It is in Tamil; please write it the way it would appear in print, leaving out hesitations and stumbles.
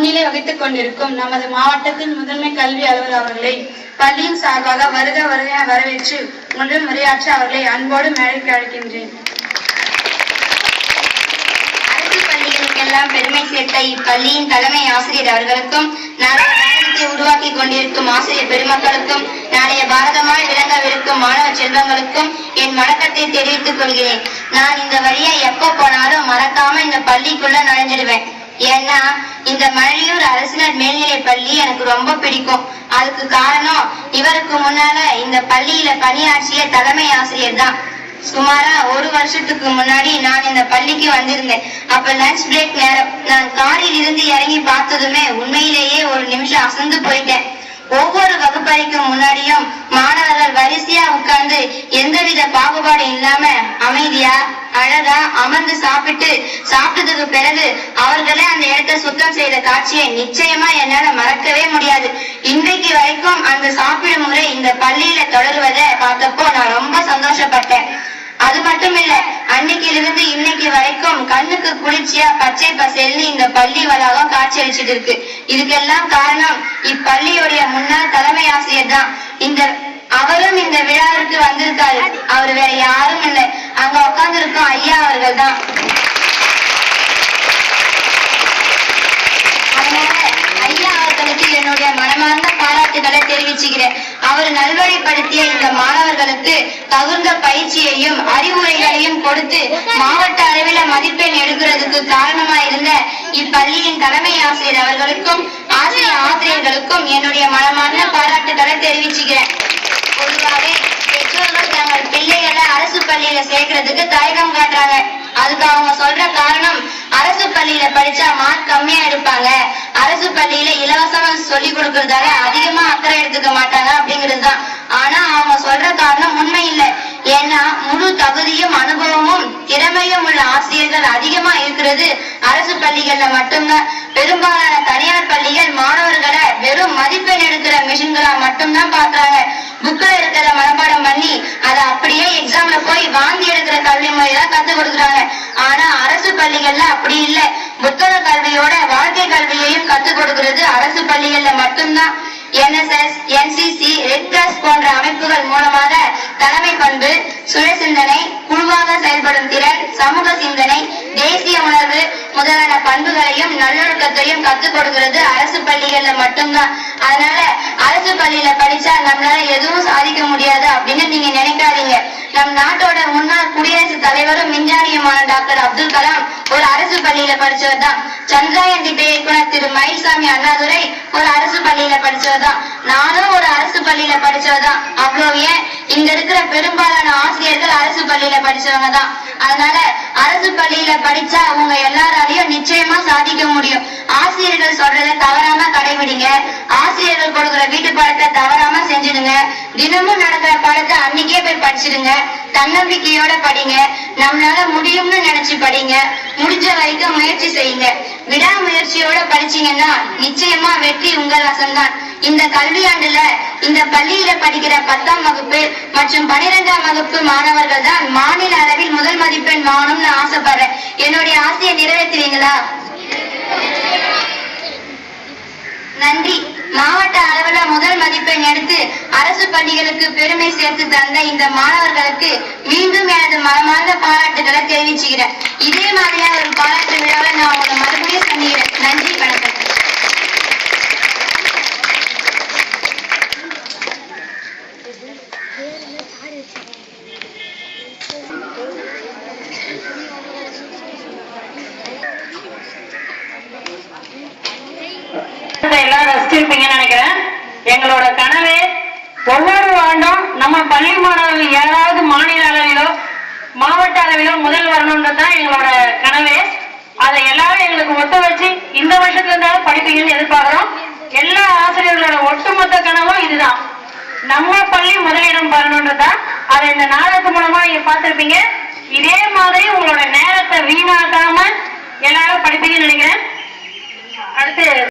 முன்னிலை வகித்துக் கொண்டிருக்கும் நமது மாவட்டத்தின் முதன்மை கல்வி அலுவலர் அவர்களை பள்ளியின் சார்பாக வருக வருக வரவேற்று உங்களுடன் உரையாற்ற அவர்களை அன்போடு மேடைக்கு அழைக்கின்றேன். அரசு பள்ளிகளுக்கெல்லாம் பெருமை சேர்த்த இப்பள்ளியின் தலைமை ஆசிரியர் அவர்களுக்கும் உருவாக்கி கொண்டிருக்கும் ஆசிரியர் பெருமக்களுக்கும் நாளைய பாரதமாய் விளங்கவிருக்கும் மாணவ செல்வங்களுக்கும் என் வணக்கத்தை தெரிவித்துக் கொள்கிறேன். நான் இந்த வழியை எப்போ போனாலும் மறக்காம இந்த பள்ளிக்குள்ள நுழைஞ்சிடுவேன். ஏன்னா இந்த மழையூர் அரசினர் மேல்நிலை பள்ளி எனக்கு ரொம்ப பிடிக்கும். அதுக்கு காரணம் இவருக்கு முன்னால இந்த பள்ளியில பணியாற்றிய தலைமை ஆசிரியர் தான். சுமாரா ஒரு வருஷத்துக்கு முன்னாடி நான் இந்த பள்ளிக்கு வந்திருந்தேன். அப்ப லஞ்ச் பிரேக் நேரம். நான் காரில் இருந்து இறங்கி பார்த்ததுமே உண்மையிலேயே ஒரு நிமிஷம் அசந்து போயிட்டேன். ஒவ்வொரு வகுப்பறைக்கு முன்னாடியும் மாணவர்கள் வரிசையா உட்கார்ந்து எந்தவித பாகுபாடு இல்லாம அமைதியா அழகா அமர்ந்து சாப்பிட்டதுக்கு பிறகு அவர்களே அந்த இடத்தை சுத்தம் செய்த காட்சியை நிச்சயமா என்னால மறக்கவே முடியாது. இன்றைக்கு வரைக்கும் அந்த சாப்பிடும் முறை இந்த பள்ளியில தொடருவதை பார்த்தப்போ நான் ரொம்ப சந்தோஷப்பட்டேன். அது மட்டும் இல்ல, அன்னைக்கிலிருந்து இன்னைக்கு வரைக்கும் கண்ணுக்கு குளிர்ச்சியா பச்சை பசேல்னு இந்த பள்ளி வளாகம் காட்சி அளிச்சுட்டு இருக்கு. இதுக்கெல்லாம் காரணம் இப்பள்ளியுடைய முன்னாள் தலைமை ஆசிரியர் தான். அவரும் இந்த விழாவிற்கு வந்திருக்காரு. அவர் வேற யாரும் இல்லை, அங்க உட்கார்ந்து இருக்கும் ஐயா அவர்கள் தான். ஐயா அவர்களுக்கு என்னுடைய மனமார்ந்த பாராட்டுகளை தெரிவிச்சுக்கிறேன். அவர் நல்வழிப்படுத்திய இந்த மாணவர்களுக்கு தகுந்த பயிற்சியையும் அறிவுரைகளையும் கொடுத்து மாவட்ட அளவில் மதிப்பெண் எடுக்கிறதுக்கு காரணமா இருந்த இப்பள்ளியின் தலைமை ஆசிரியர் அவர்களுக்கும் ஆசிரியர்களுக்கும் என்னுடைய மனமார்ந்த பாராட்டுகளை தெரிவிச்சுக்கிறேன். பொதுவாகவே பெற்றோர்கள் தங்கள் பிள்ளைகளை அரசு பள்ளியில சேர்க்கறதுக்கு தயக்கம் காட்டுறாங்க. அதுக்கு அவங்க சொல்ற காரணம் அரசு பள்ளியில படிச்சா மார்க் கம்மியா எடுப்பாங்க, அரசு பள்ளியில இலவசமா சொல்லி கொடுக்கறதால அதிகமா அக்கறை எடுத்துக்க மாட்டாங்க அப்படிங்கிறதுதான். ஆனா அவங்க சொல்ற காரணம் உண்மை இல்லை. ஏன்னா முழு தகுதியும் அனுபவமும் திறமையும் உள்ள ஆசிரியர்கள் அதிகமா இருக்கிறது அரசு பள்ளிகள்ல மட்டும்தான். பெரும்பாலான தனியார் பள்ளிகள் மாணவர்களை வெறும் மதிப்பெண் எடுக்கிற மிஷின்களா மட்டும்தான் பாக்குறாங்க. புக்ல இருக்கிற மனப்பாடம் பண்ணி அதை அப்படியே எக்ஸாம்ல போய் வாந்தி எடுக்கிற கல்வி முறையெல்லாம் கத்துக் கொடுக்குறாங்க. ஆனா அரசு பள்ளிகள்ல அப்படி இல்லை. புத்தக கல்வியோட வாழ்க்கை கல்வியையும் கத்துக் கொடுக்கிறது அரசு பள்ளிகள்ல மட்டும்தான். NSS, NCC, ரெட் கிராஸ் போன்ற அமைப்புகள் மூலமாக தலைமை பண்பு, சுய சிந்தனை, குழுவாக செயல்படும் திறன், சமூக சிந்தனை, தேசிய உணர்வு முதலான பண்புகளையும் நல்லொழுக்கத்தையும் கத்துக் கொடுக்கிறது அரசு பள்ளிகள்ல மட்டும்தான். அதனால அரசு பள்ளியில படிச்சா நம்மளால எதுவும் சாதிக்க முடியாது அப்படின்னு நீங்க நினைக்காதீங்க. நம் நாட்டோட முன்னாள் குடியரசுத் தலைவரும் விஞ்ஞானியுமான டாக்டர் அப்துல் கலாம் ஒரு அரசு பள்ளியில படிச்சவர் தான். சந்திராயன் திட்ட இயக்குனர் திரு மயில்சாமி அண்ணாதுரை ஒரு அரசு பள்ளியில படிச்சவர் தான். நானும் ஒரு அரசு பள்ளியில படிச்சவர் தான். அவ்வளவு ஏன் இங்க இருக்கிற பெரும்பாலான ஆசிரியர்கள் அரசு பள்ளியில படிச்சவங்க தான். அதனால அரசு பள்ளியில படிச்சா அவங்க எல்லாராலையும் நிச்சயமா சாதிக்க முடியும். ஆசிரியர்கள் சொல்றதை தவறாம கடைபிடிங்க. ஆசிரியர்கள் கொடுக்குற வீட்டு பாடத்தை தவறாம செஞ்சிடுங்க. தினமும் நடக்கிற பாடத்தை அன்னைக்கே போய் படிச்சிடுங்க. தன்னம்பிக்கையோட படிங்க. நம்மளால முடியும்னு நினைச்சு படிங்க. முடிஞ்ச வரைக்கும் முயற்சி செய்யுங்க. விடாமுயற்சியோட படிச்சீங்கன்னா நிச்சயமா வெற்றி உங்கள் வசம்தான். இந்த கல்வியாண்டுல இந்த பள்ளியில படிக்கிற 10ஆம் வகுப்பு மற்றும் 12ஆம் வகுப்பு மாணவர்கள் தான் மாநில அளவில் முதல் மதிப்பெண் வாங்கணும்னு ஆசைப்படுறேன். என்னுடைய ஆசையை நிறைவேற்றுவீங்களா? நன்றி. மாவட்ட அளவுல முதல் மதிப்பெண் எடுத்து அரசு பள்ளிகளுக்கு பெருமை சேர்த்து தந்த இந்த மாணவர்களுக்கு மீண்டும் எனது மனமார்ந்த பாராட்டுகளை தெரிவிச்சுக்கிறேன். இதே மாதிரியான ஒரு பாராட்டு விழாவை நான் உங்களை மறுபடியும் சந்திக்கிறேன். நன்றி, வணக்கம். எல்லாரும் ரசிச்சிருப்பீங்கன்னு நினைக்கிறேன். எங்களோட கனவே ஒவ்வொரு ஆண்டும் நம்ம பள்ளி மாணவர்கள் யாராவது மாநில அளவிலோ மாவட்ட அளவிலோ முதல் வரணும்ன்றதுதான் எங்களோட கனவே. அதை எல்லாரும் எங்களுக்கு ஒத்து வச்சு இந்த வருஷத்துல இருந்தாலும் படிப்பீங்கன்னு எதிர்பார்க்கிறோம். எல்லா ஆசிரியர்களோட ஒட்டுமொத்த கனவும் இதுதான், நம்ம பள்ளி முதலிடம் வரணும்ன்றதான். அதை இந்த நாடகத்து மூலமா நீங்க பார்த்திருப்பீங்க. இதே மாதிரி உங்களோட நேரத்தை வீணாக்காம எல்லாரும் படிப்பீங்கன்னு நினைக்கிறேன். அடுத்து